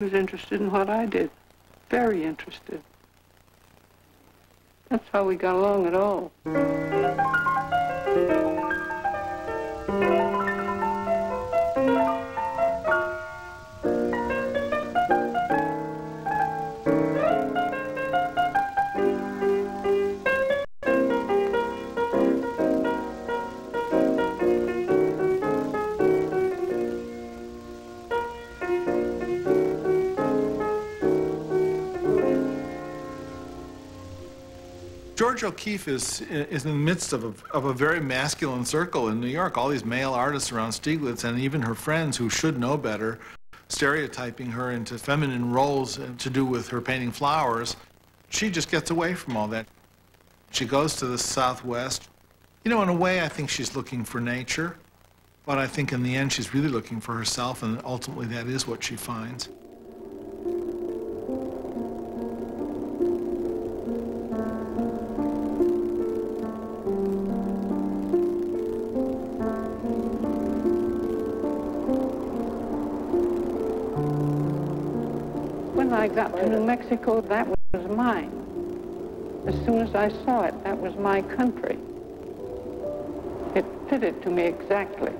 He was interested in what I did, very interested. That's how we got along at all. George O'Keeffe is in the midst of a very masculine circle in New York. All these male artists around Stieglitz, and even her friends who should know better, stereotyping her into feminine roles to do with her painting flowers. She just gets away from all that. She goes to the Southwest. You know, in a way, I think she's looking for nature, but I think in the end she's really looking for herself, and ultimately that is what she finds. When I got to New Mexico, that was mine. As soon as I saw it, that was my country. It fitted to me exactly.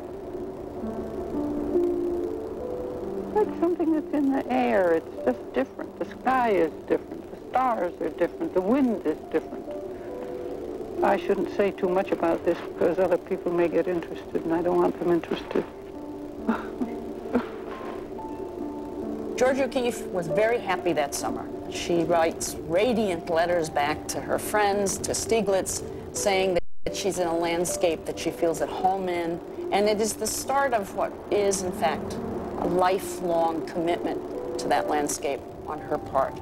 Like something that's in the air, it's just different. The sky is different, the stars are different, the wind is different. I shouldn't say too much about this because other people may get interested, and I don't want them interested. Georgia O'Keeffe was very happy that summer. She writes radiant letters back to her friends, to Stieglitz, saying that she's in a landscape that she feels at home in, and it is the start of what is, in fact, a lifelong commitment to that landscape on her part.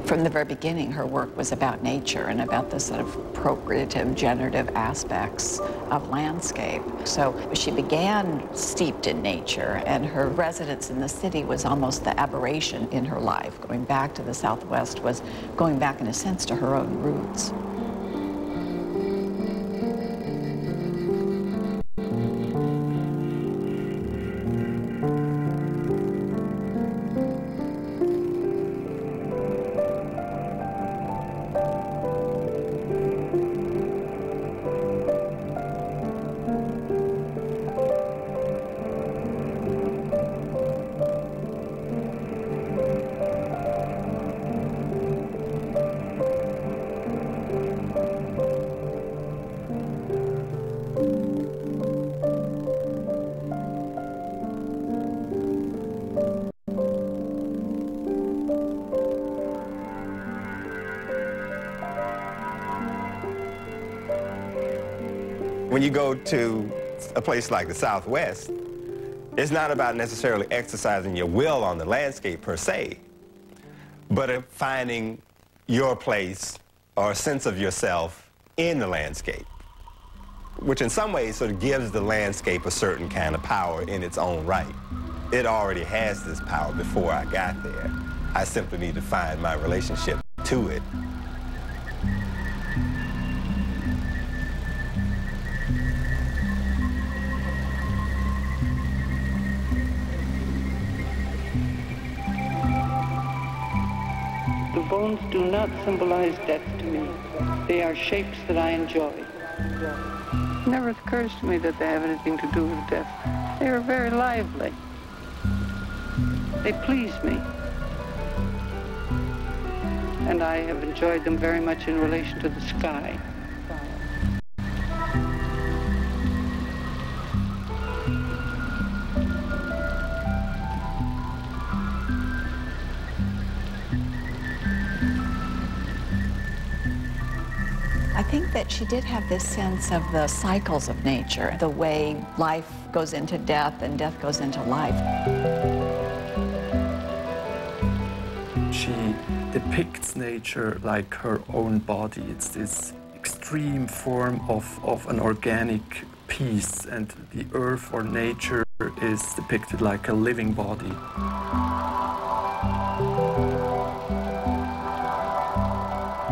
From the very beginning, her work was about nature and about the sort of procreative, generative aspects of landscape. So she began steeped in nature, and her residence in the city was almost the aberration in her life. Going back to the Southwest was going back, in a sense, to her own roots. When you go to a place like the Southwest, it's not about necessarily exercising your will on the landscape per se, but finding your place or a sense of yourself in the landscape, which in some ways sort of gives the landscape a certain kind of power in its own right. It already has this power before I got there. I simply need to find my relationship to it. The bones do not symbolize death to me. They are shapes that I enjoy. It never occurs to me that they have anything to do with death. They are very lively. They please me. And I have enjoyed them very much in relation to the sky. I think that she did have this sense of the cycles of nature, the way life goes into death and death goes into life. She depicts nature like her own body. It's this extreme form of an organic piece, and the earth or nature is depicted like a living body.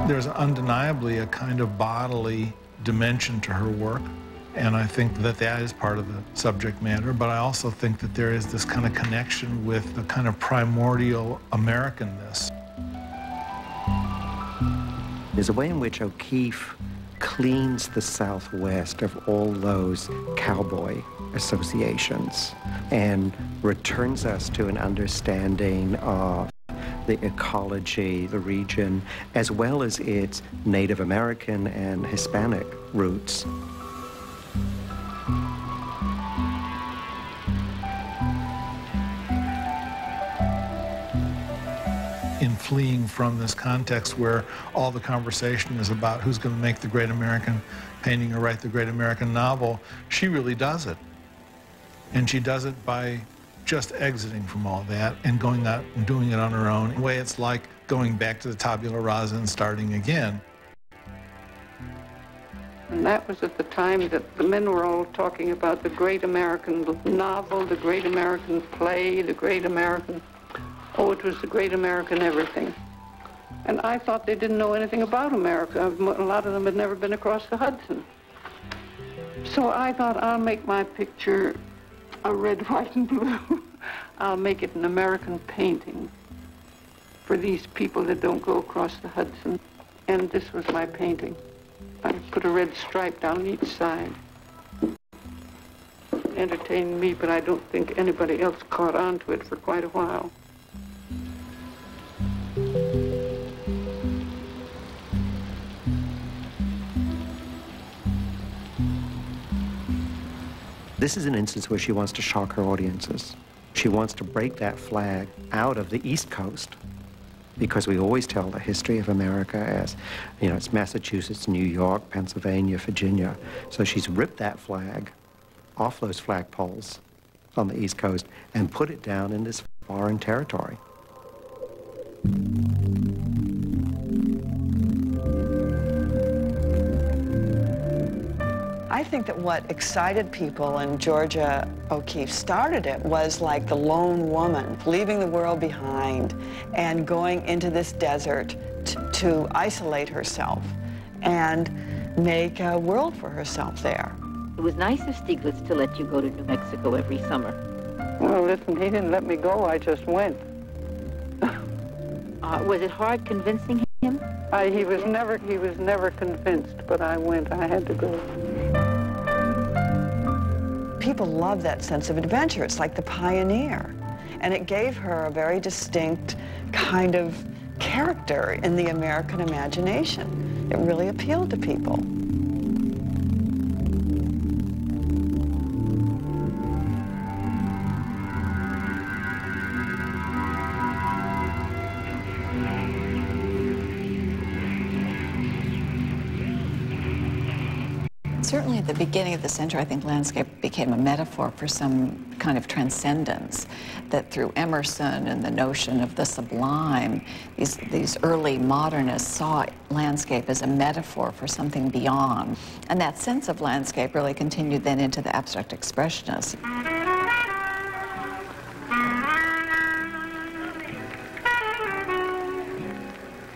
There's undeniably a kind of bodily dimension to her work. And I think that that is part of the subject matter, but I also think that there is this kind of connection with the kind of primordial Americanness. There's a way in which O'Keeffe cleans the Southwest of all those cowboy associations and returns us to an understanding of the ecology, the region, as well as its Native American and Hispanic roots. In fleeing from this context where all the conversation is about who's going to make the great American painting or write the great American novel, she really does it. And she does it by just exiting from all that and going out and doing it on her own. In a way, it's like going back to the tabula rasa and starting again. And that was at the time that the men were all talking about the great American novel, the great American play, the great American... Oh, it was the great American everything. And I thought they didn't know anything about America. A lot of them had never been across the Hudson. So I thought, I'll make my picture a red, white, and blue. I'll make it an American painting for these people that don't go across the Hudson. And this was my painting. I put a red stripe down each side. Entertained me, but I don't think anybody else caught on to it for quite a while. This is an instance where she wants to shock her audiences. She wants to break that flag out of the East Coast, because we always tell the history of America as, you know, it's Massachusetts, New York, Pennsylvania, Virginia. So she's ripped that flag off those flagpoles on the East Coast and put it down in this foreign territory. I think that what excited people, and Georgia O'Keeffe started it, was like the lone woman leaving the world behind and going into this desert to isolate herself and make a world for herself there. It was nice of Stieglitz to let you go to New Mexico every summer. Well, listen, he didn't let me go, I just went. Was it hard convincing him? He was never convinced, but I went. I had to go. People love that sense of adventure. It's like the pioneer. And it gave her a very distinct kind of character in the American imagination. It really appealed to people. Certainly at the beginning of the century, I think landscape became a metaphor for some kind of transcendence, that through Emerson and the notion of the sublime, these early modernists saw landscape as a metaphor for something beyond. And that sense of landscape really continued then into the abstract expressionists.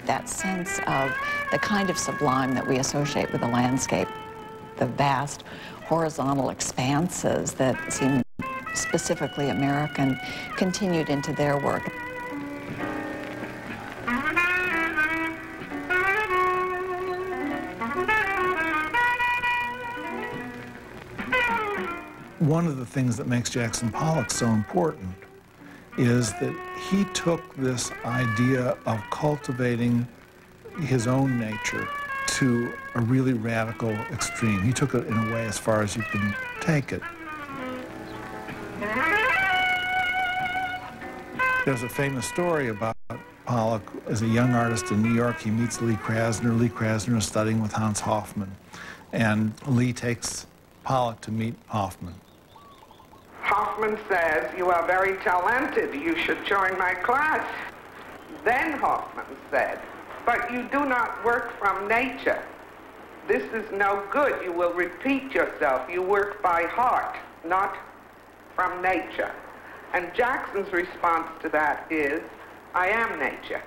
That sense of the kind of sublime that we associate with the landscape, the vast horizontal expanses that seem specifically American, continued into their work. One of the things that makes Jackson Pollock so important is that he took this idea of cultivating his own nature to a really radical extreme. He took it in a way as far as you can take it. There's a famous story about Pollock as a young artist in New York. He meets Lee Krasner. Lee Krasner is studying with Hans Hofmann. And Lee takes Pollock to meet Hofmann. Hofmann says, "You are very talented. You should join my class." Then Hofmann said, "But you do not work from nature. This is no good. You will repeat yourself. You work by heart, not from nature." And Jackson's response to that is, "I am nature."